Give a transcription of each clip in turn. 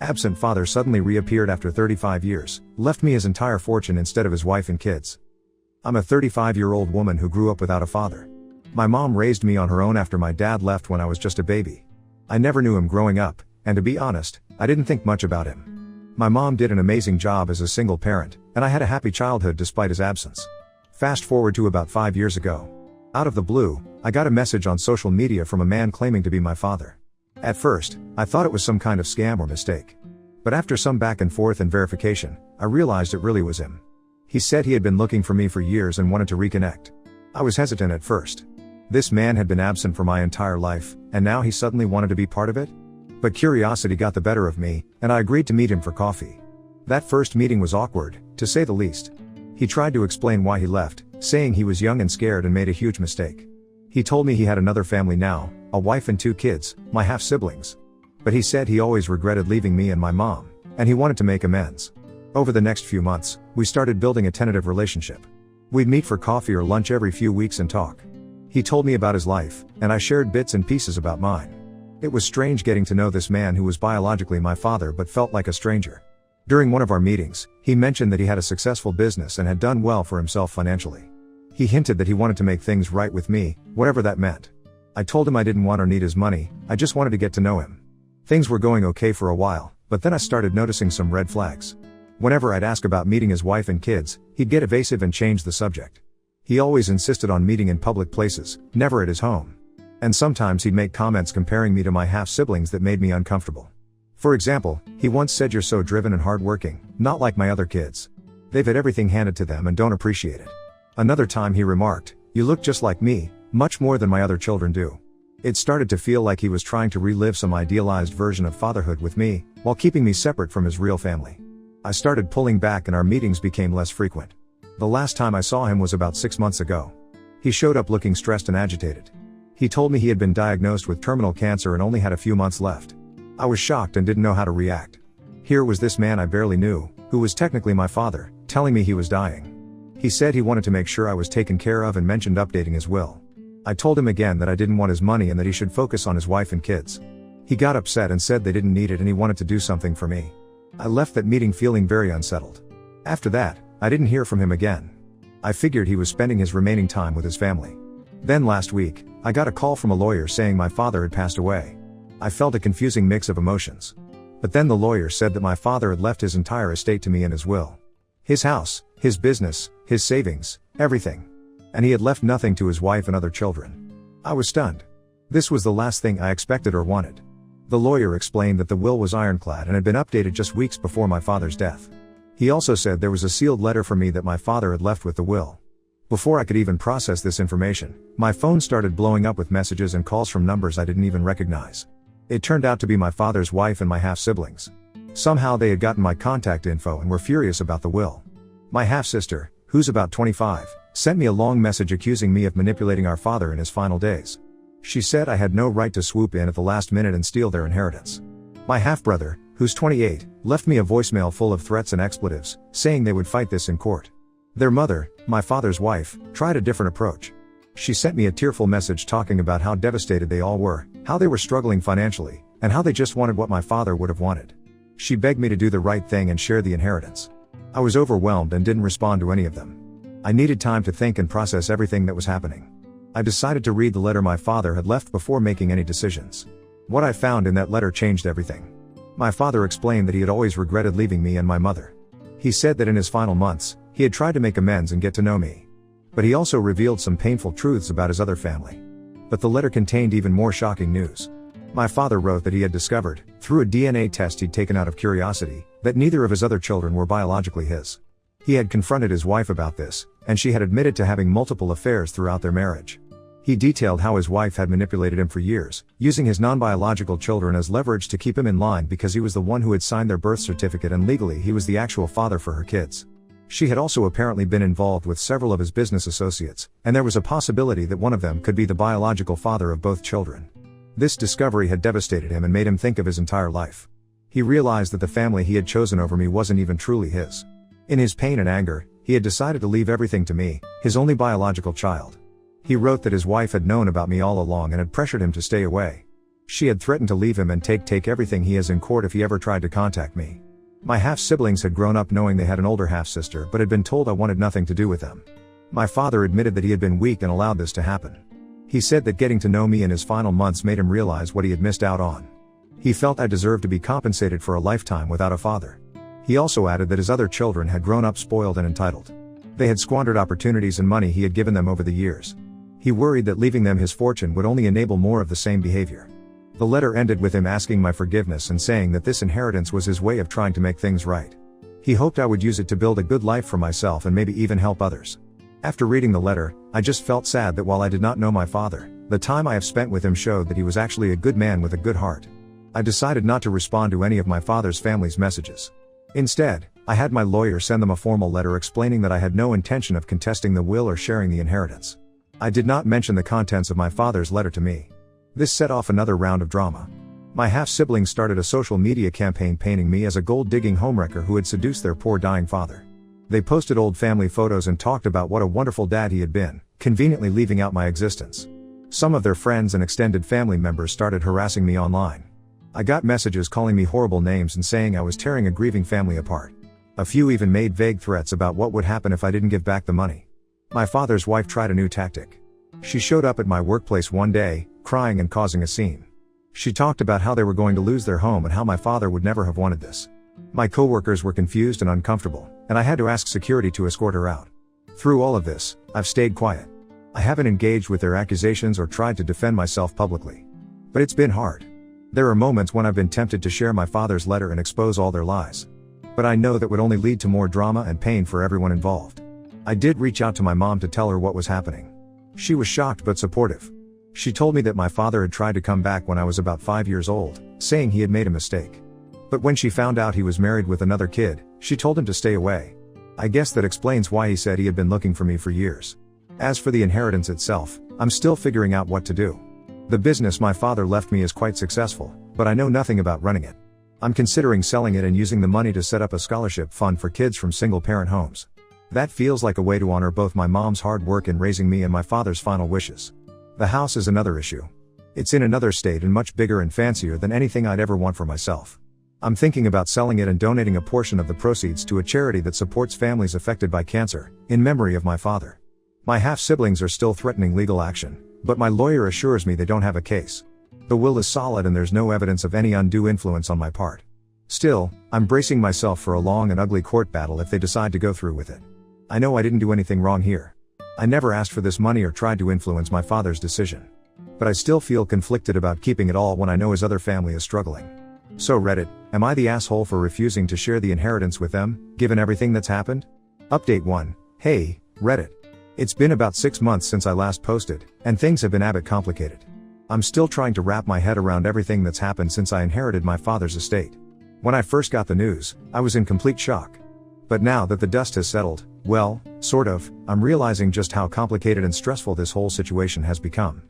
Absent father suddenly reappeared after 35 years, left me his entire fortune instead of his wife and kids. I'm a 35-year-old woman who grew up without a father. My mom raised me on her own after my dad left when I was just a baby. I never knew him growing up, and to be honest, I didn't think much about him. My mom did an amazing job as a single parent, and I had a happy childhood despite his absence. Fast forward to about 5 years ago. Out of the blue, I got a message on social media from a man claiming to be my father. At first, I thought it was some kind of scam or mistake. But after some back and forth and verification, I realized it really was him. He said he had been looking for me for years and wanted to reconnect. I was hesitant at first. This man had been absent for my entire life, and now he suddenly wanted to be part of it? But curiosity got the better of me, and I agreed to meet him for coffee. That first meeting was awkward, to say the least. He tried to explain why he left, saying he was young and scared and made a huge mistake. He told me he had another family now, a wife and 2 kids, my half-siblings. But he said he always regretted leaving me and my mom, and he wanted to make amends. Over the next few months, we started building a tentative relationship. We'd meet for coffee or lunch every few weeks and talk. He told me about his life, and I shared bits and pieces about mine. It was strange getting to know this man who was biologically my father but felt like a stranger. During one of our meetings, he mentioned that he had a successful business and had done well for himself financially. He hinted that he wanted to make things right with me, whatever that meant. I told him I didn't want or need his money, I just wanted to get to know him. Things were going okay for a while, but then I started noticing some red flags. Whenever I'd ask about meeting his wife and kids, he'd get evasive and change the subject. He always insisted on meeting in public places, never at his home. And sometimes he'd make comments comparing me to my half-siblings that made me uncomfortable. For example, he once said, "You're so driven and hardworking, not like my other kids. They've had everything handed to them and don't appreciate it." Another time he remarked, "You look just like me, much more than my other children do." It started to feel like he was trying to relive some idealized version of fatherhood with me, while keeping me separate from his real family. I started pulling back and our meetings became less frequent. The last time I saw him was about 6 months ago. He showed up looking stressed and agitated. He told me he had been diagnosed with terminal cancer and only had a few months left. I was shocked and didn't know how to react. Here was this man I barely knew, who was technically my father, telling me he was dying. He said he wanted to make sure I was taken care of and mentioned updating his will. I told him again that I didn't want his money and that he should focus on his wife and kids. He got upset and said they didn't need it and he wanted to do something for me. I left that meeting feeling very unsettled. After that, I didn't hear from him again. I figured he was spending his remaining time with his family. Then last week, I got a call from a lawyer saying my father had passed away. I felt a confusing mix of emotions. But then the lawyer said that my father had left his entire estate to me in his will. His house, his business, his savings, everything. And he had left nothing to his wife and other children. I was stunned. This was the last thing I expected or wanted. The lawyer explained that the will was ironclad and had been updated just weeks before my father's death. He also said there was a sealed letter for me that my father had left with the will. Before I could even process this information, my phone started blowing up with messages and calls from numbers I didn't even recognize. It turned out to be my father's wife and my half-siblings. Somehow they had gotten my contact info and were furious about the will. My half-sister, who's about 25, sent me a long message accusing me of manipulating our father in his final days. She said I had no right to swoop in at the last minute and steal their inheritance. My half-brother, who's 28, left me a voicemail full of threats and expletives, saying they would fight this in court. Their mother, my father's wife, tried a different approach. She sent me a tearful message talking about how devastated they all were, how they were struggling financially, and how they just wanted what my father would have wanted. She begged me to do the right thing and share the inheritance. I was overwhelmed and didn't respond to any of them. I needed time to think and process everything that was happening. I decided to read the letter my father had left before making any decisions. What I found in that letter changed everything. My father explained that he had always regretted leaving me and my mother. He said that in his final months, he had tried to make amends and get to know me. But he also revealed some painful truths about his other family. But the letter contained even more shocking news. My father wrote that he had discovered, through a DNA test he'd taken out of curiosity, that neither of his other children were biologically his. He had confronted his wife about this, and she had admitted to having multiple affairs throughout their marriage. He detailed how his wife had manipulated him for years, using his non-biological children as leverage to keep him in line because he was the one who had signed their birth certificate and legally he was the actual father for her kids. She had also apparently been involved with several of his business associates, and there was a possibility that one of them could be the biological father of both children. This discovery had devastated him and made him think of his entire life. He realized that the family he had chosen over me wasn't even truly his. In his pain and anger, he had decided to leave everything to me, his only biological child. He wrote that his wife had known about me all along and had pressured him to stay away. She had threatened to leave him and take everything he has in court if he ever tried to contact me. My half-siblings had grown up knowing they had an older half-sister but had been told I wanted nothing to do with them. My father admitted that he had been weak and allowed this to happen. He said that getting to know me in his final months made him realize what he had missed out on. He felt I deserved to be compensated for a lifetime without a father. He also added that his other children had grown up spoiled and entitled. They had squandered opportunities and money he had given them over the years. He worried that leaving them his fortune would only enable more of the same behavior. The letter ended with him asking my forgiveness and saying that this inheritance was his way of trying to make things right. He hoped I would use it to build a good life for myself and maybe even help others. After reading the letter, I just felt sad that while I did not know my father, the time I have spent with him showed that he was actually a good man with a good heart. I decided not to respond to any of my father's family's messages. Instead, I had my lawyer send them a formal letter explaining that I had no intention of contesting the will or sharing the inheritance. I did not mention the contents of my father's letter to me. This set off another round of drama. My half-siblings started a social media campaign painting me as a gold-digging homewrecker who had seduced their poor dying father. They posted old family photos and talked about what a wonderful dad he had been, conveniently leaving out my existence. Some of their friends and extended family members started harassing me online. I got messages calling me horrible names and saying I was tearing a grieving family apart. A few even made vague threats about what would happen if I didn't give back the money. My father's wife tried a new tactic. She showed up at my workplace one day, crying and causing a scene. She talked about how they were going to lose their home and how my father would never have wanted this. My coworkers were confused and uncomfortable, and I had to ask security to escort her out. Through all of this, I've stayed quiet. I haven't engaged with their accusations or tried to defend myself publicly. But it's been hard. There are moments when I've been tempted to share my father's letter and expose all their lies. But I know that would only lead to more drama and pain for everyone involved. I did reach out to my mom to tell her what was happening. She was shocked but supportive. She told me that my father had tried to come back when I was about 5 years old, saying he had made a mistake. But when she found out he was married with another kid, she told him to stay away. I guess that explains why he said he had been looking for me for years. As for the inheritance itself, I'm still figuring out what to do. The business my father left me is quite successful, but I know nothing about running it. I'm considering selling it and using the money to set up a scholarship fund for kids from single-parent homes. That feels like a way to honor both my mom's hard work in raising me and my father's final wishes. The house is another issue. It's in another state and much bigger and fancier than anything I'd ever want for myself. I'm thinking about selling it and donating a portion of the proceeds to a charity that supports families affected by cancer, in memory of my father. My half-siblings are still threatening legal action, but my lawyer assures me they don't have a case. The will is solid and there's no evidence of any undue influence on my part. Still, I'm bracing myself for a long and ugly court battle if they decide to go through with it. I know I didn't do anything wrong here. I never asked for this money or tried to influence my father's decision. But I still feel conflicted about keeping it all when I know his other family is struggling. So Reddit, am I the asshole for refusing to share the inheritance with them, given everything that's happened? Update 1. Hey, Reddit. It's been about 6 months since I last posted, and things have been a bit complicated. I'm still trying to wrap my head around everything that's happened since I inherited my father's estate. When I first got the news, I was in complete shock. But now that the dust has settled, well, sort of, I'm realizing just how complicated and stressful this whole situation has become.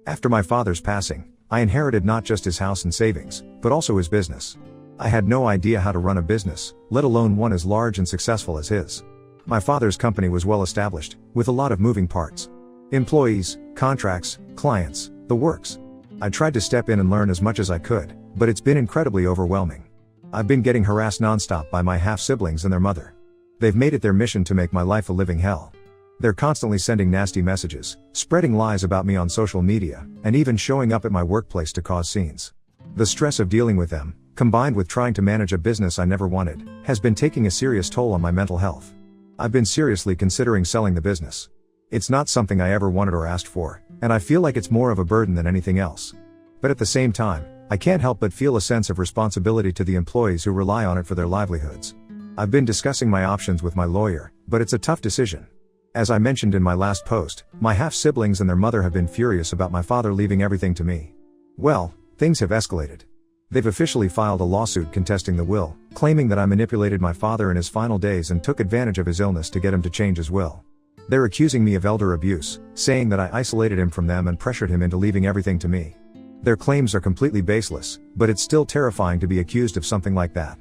After my father's passing, I inherited not just his house and savings, but also his business. I had no idea how to run a business, let alone one as large and successful as his. My father's company was well established, with a lot of moving parts. Employees, contracts, clients, the works. I tried to step in and learn as much as I could, but it's been incredibly overwhelming. I've been getting harassed nonstop by my half-siblings and their mother. They've made it their mission to make my life a living hell. They're constantly sending nasty messages, spreading lies about me on social media, and even showing up at my workplace to cause scenes. The stress of dealing with them, combined with trying to manage a business I never wanted, has been taking a serious toll on my mental health. I've been seriously considering selling the business. It's not something I ever wanted or asked for, and I feel like it's more of a burden than anything else. But at the same time, I can't help but feel a sense of responsibility to the employees who rely on it for their livelihoods. I've been discussing my options with my lawyer, but it's a tough decision. As I mentioned in my last post, my half-siblings and their mother have been furious about my father leaving everything to me. Well, things have escalated. They've officially filed a lawsuit contesting the will, claiming that I manipulated my father in his final days and took advantage of his illness to get him to change his will. They're accusing me of elder abuse, saying that I isolated him from them and pressured him into leaving everything to me. Their claims are completely baseless, but it's still terrifying to be accused of something like that.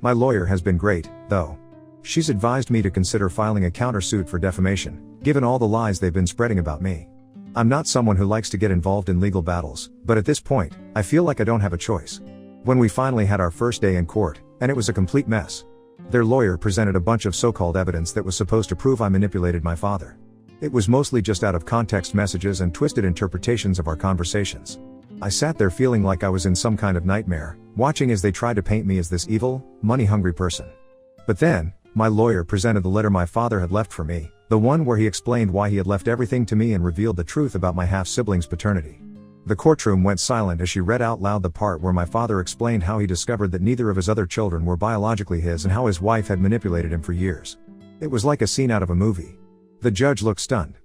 My lawyer has been great, though. She's advised me to consider filing a countersuit for defamation, given all the lies they've been spreading about me. I'm not someone who likes to get involved in legal battles, but at this point, I feel like I don't have a choice. When we finally had our first day in court, and it was a complete mess. Their lawyer presented a bunch of so-called evidence that was supposed to prove I manipulated my father. It was mostly just out of context messages and twisted interpretations of our conversations. I sat there feeling like I was in some kind of nightmare, watching as they tried to paint me as this evil, money-hungry person. But then, my lawyer presented the letter my father had left for me, the one where he explained why he had left everything to me and revealed the truth about my half-sibling's paternity. The courtroom went silent as she read out loud the part where my father explained how he discovered that neither of his other children were biologically his and how his wife had manipulated him for years. It was like a scene out of a movie. The judge looked stunned.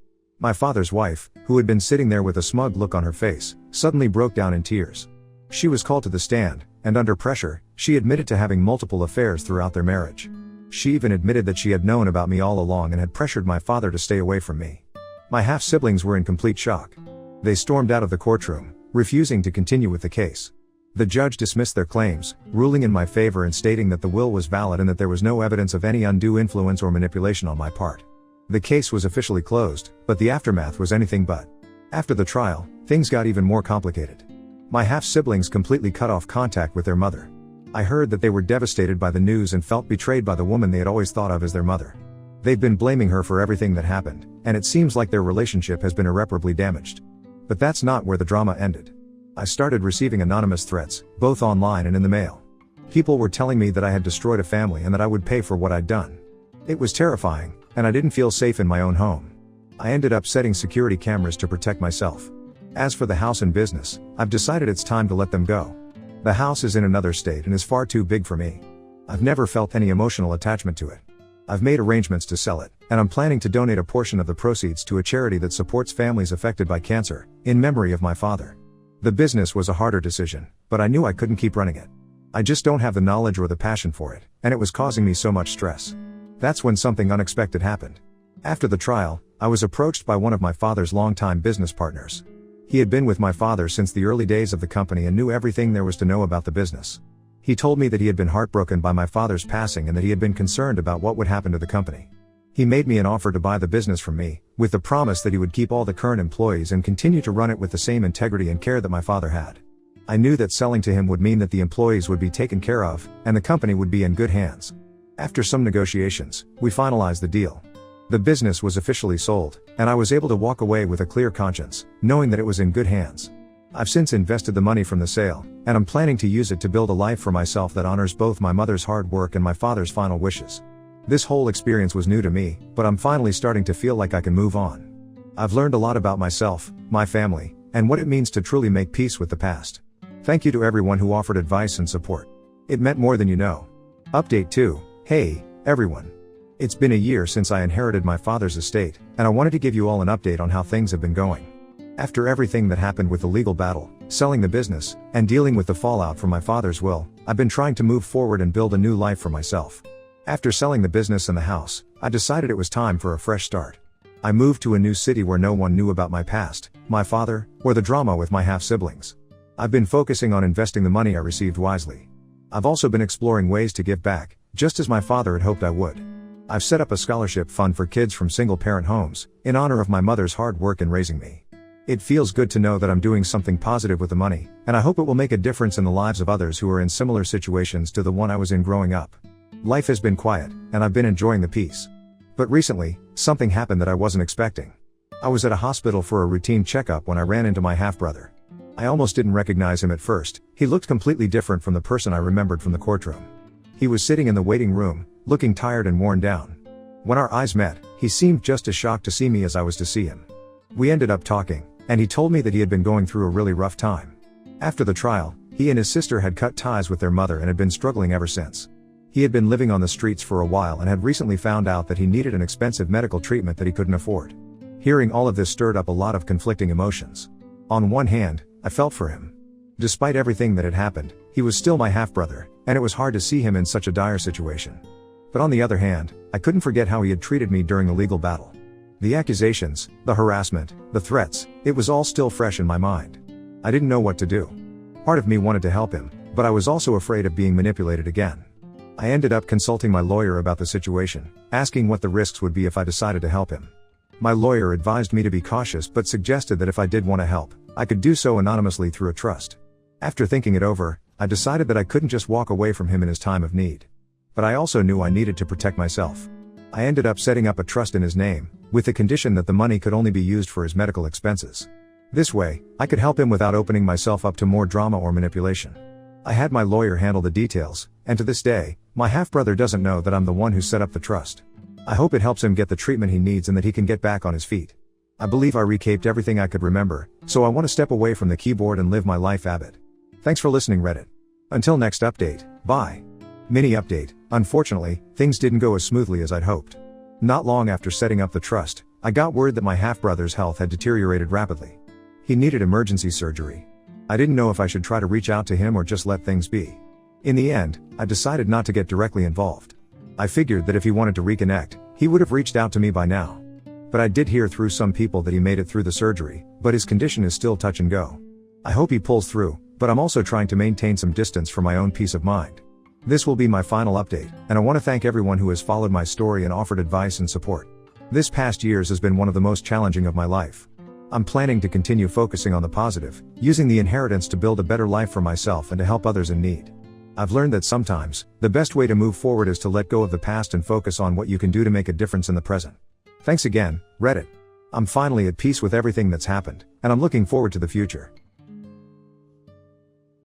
My father's wife, who had been sitting there with a smug look on her face, suddenly broke down in tears. She was called to the stand, and under pressure, she admitted to having multiple affairs throughout their marriage. She even admitted that she had known about me all along and had pressured my father to stay away from me. My half-siblings were in complete shock. They stormed out of the courtroom, refusing to continue with the case. The judge dismissed their claims, ruling in my favor and stating that the will was valid and that there was no evidence of any undue influence or manipulation on my part. The case was officially closed, but the aftermath was anything but. After the trial, things got even more complicated. My half-siblings completely cut off contact with their mother. I heard that they were devastated by the news and felt betrayed by the woman they had always thought of as their mother. They've been blaming her for everything that happened, and it seems like their relationship has been irreparably damaged. But that's not where the drama ended. I started receiving anonymous threats, both online and in the mail. People were telling me that I had destroyed a family and that I would pay for what I'd done. It was terrifying, and I didn't feel safe in my own home. I ended up setting security cameras to protect myself. As for the house and business, I've decided it's time to let them go. The house is in another state and is far too big for me. I've never felt any emotional attachment to it. I've made arrangements to sell it, and I'm planning to donate a portion of the proceeds to a charity that supports families affected by cancer, in memory of my father. The business was a harder decision, but I knew I couldn't keep running it. I just don't have the knowledge or the passion for it, and it was causing me so much stress. That's when something unexpected happened. After the trial, I was approached by one of my father's longtime business partners. He had been with my father since the early days of the company and knew everything there was to know about the business. He told me that he had been heartbroken by my father's passing and that he had been concerned about what would happen to the company. He made me an offer to buy the business from me, with the promise that he would keep all the current employees and continue to run it with the same integrity and care that my father had. I knew that selling to him would mean that the employees would be taken care of, and the company would be in good hands. After some negotiations, we finalized the deal. The business was officially sold, and I was able to walk away with a clear conscience, knowing that it was in good hands. I've since invested the money from the sale, and I'm planning to use it to build a life for myself that honors both my mother's hard work and my father's final wishes. This whole experience was new to me, but I'm finally starting to feel like I can move on. I've learned a lot about myself, my family, and what it means to truly make peace with the past. Thank you to everyone who offered advice and support. It meant more than you know. Update 2. Hey, everyone. It's been a year since I inherited my father's estate, and I wanted to give you all an update on how things have been going. After everything that happened with the legal battle, selling the business, and dealing with the fallout from my father's will, I've been trying to move forward and build a new life for myself. After selling the business and the house, I decided it was time for a fresh start. I moved to a new city where no one knew about my past, my father, or the drama with my half-siblings. I've been focusing on investing the money I received wisely. I've also been exploring ways to give back, just as my father had hoped I would. I've set up a scholarship fund for kids from single-parent homes, in honor of my mother's hard work in raising me. It feels good to know that I'm doing something positive with the money, and I hope it will make a difference in the lives of others who are in similar situations to the one I was in growing up. Life has been quiet, and I've been enjoying the peace. But recently, something happened that I wasn't expecting. I was at a hospital for a routine checkup when I ran into my half-brother. I almost didn't recognize him at first. He looked completely different from the person I remembered from the courtroom. He was sitting in the waiting room, looking tired and worn down. When our eyes met, he seemed just as shocked to see me as I was to see him. We ended up talking, and he told me that he had been going through a really rough time. After the trial, he and his sister had cut ties with their mother and had been struggling ever since. He had been living on the streets for a while and had recently found out that he needed an expensive medical treatment that he couldn't afford. Hearing all of this stirred up a lot of conflicting emotions. On one hand, I felt for him. Despite everything that had happened, he was still my half-brother, and it was hard to see him in such a dire situation. But on the other hand, I couldn't forget how he had treated me during the legal battle. The accusations, the harassment, the threats, it was all still fresh in my mind. I didn't know what to do. Part of me wanted to help him, but I was also afraid of being manipulated again. I ended up consulting my lawyer about the situation, asking what the risks would be if I decided to help him. My lawyer advised me to be cautious but suggested that if I did want to help, I could do so anonymously through a trust. After thinking it over, I decided that I couldn't just walk away from him in his time of need. But I also knew I needed to protect myself. I ended up setting up a trust in his name, with the condition that the money could only be used for his medical expenses. This way, I could help him without opening myself up to more drama or manipulation. I had my lawyer handle the details, and to this day, my half-brother doesn't know that I'm the one who set up the trust. I hope it helps him get the treatment he needs and that he can get back on his feet. I believe I recapped everything I could remember, so I want to step away from the keyboard and live my life a bit. Thanks for listening, Reddit. Until next update, bye. Mini update: unfortunately, things didn't go as smoothly as I'd hoped. Not long after setting up the trust, I got word that my half-brother's health had deteriorated rapidly. He needed emergency surgery. I didn't know if I should try to reach out to him or just let things be. In the end, I decided not to get directly involved. I figured that if he wanted to reconnect, he would have reached out to me by now. But I did hear through some people that he made it through the surgery, but his condition is still touch and go. I hope he pulls through, but I'm also trying to maintain some distance for my own peace of mind. This will be my final update, and I want to thank everyone who has followed my story and offered advice and support. This past years has been one of the most challenging of my life. I'm planning to continue focusing on the positive, using the inheritance to build a better life for myself and to help others in need. I've learned that sometimes, the best way to move forward is to let go of the past and focus on what you can do to make a difference in the present. Thanks again, Reddit. I'm finally at peace with everything that's happened, and I'm looking forward to the future.